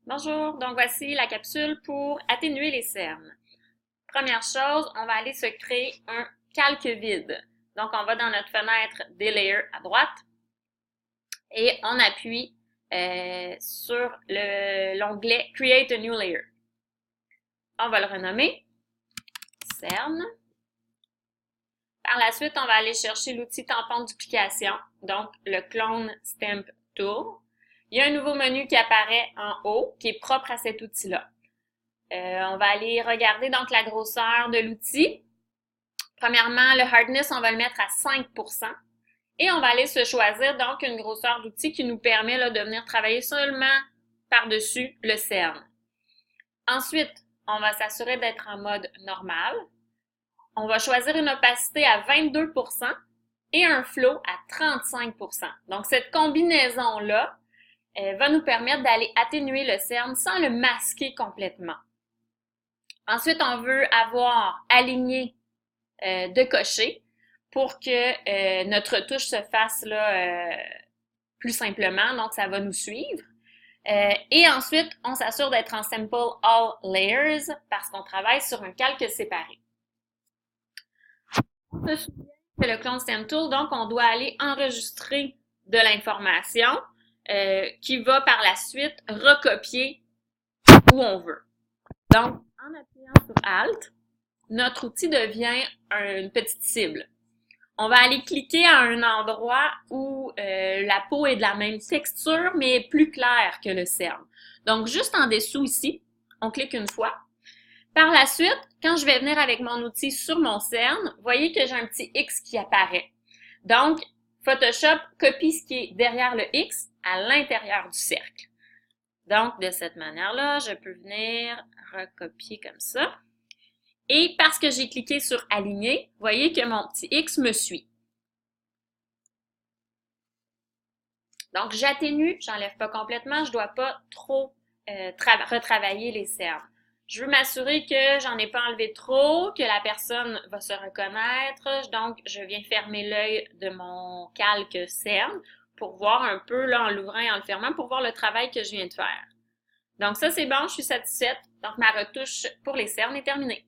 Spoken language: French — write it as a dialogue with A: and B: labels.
A: Bonjour, donc voici la capsule pour atténuer les cernes. Première chose, on va aller se créer un calque vide. Donc on va dans notre fenêtre des layers à droite et on appuie sur l'onglet Create a new layer. On va le renommer cerne. Par la suite, on va aller chercher l'outil tampon de duplication, donc le Clone Stamp Tool. Il y a un nouveau menu qui apparaît en haut, qui est propre à cet outil-là. On va aller regarder donc la grosseur de l'outil. Premièrement, le hardness, on va le mettre à 5%. Et on va aller se choisir donc une grosseur d'outil qui nous permet là, de venir travailler seulement par-dessus le cerne. Ensuite, on va s'assurer d'être en mode normal. On va choisir une opacité à 22% et un flow à 35%. Donc, cette combinaison-là va nous permettre d'aller atténuer le cerne sans le masquer complètement. Ensuite, on veut avoir aligné de cocher pour que notre touche se fasse là, plus simplement. Donc, ça va nous suivre. Et ensuite, on s'assure d'être en Sample All Layers parce qu'on travaille sur un calque séparé. On se souvient que le Clone Stamp Tool, donc, on doit aller enregistrer de l'information qui va par la suite recopier où on veut. Donc, en appuyant sur Alt, notre outil devient une petite cible. On va aller cliquer à un endroit où la peau est de la même texture, mais plus claire que le cerne. Donc, juste en dessous ici, on clique une fois. Par la suite, quand je vais venir avec mon outil sur mon cerne, vous voyez que j'ai un petit X qui apparaît. Donc, Photoshop copie ce qui est derrière le X à l'intérieur du cercle. Donc, de cette manière-là, je peux venir recopier comme ça. Et parce que j'ai cliqué sur Aligner, vous voyez que mon petit X me suit. Donc, j'atténue, j'enlève pas complètement, je dois pas trop retravailler les cernes. Je veux m'assurer que j'en ai pas enlevé trop, que la personne va se reconnaître. Donc, je viens fermer l'œil de mon calque cerne pour voir un peu, là, en l'ouvrant et en le fermant, pour voir le travail que je viens de faire. Donc, ça, c'est bon, je suis satisfaite. Donc, ma retouche pour les cernes est terminée.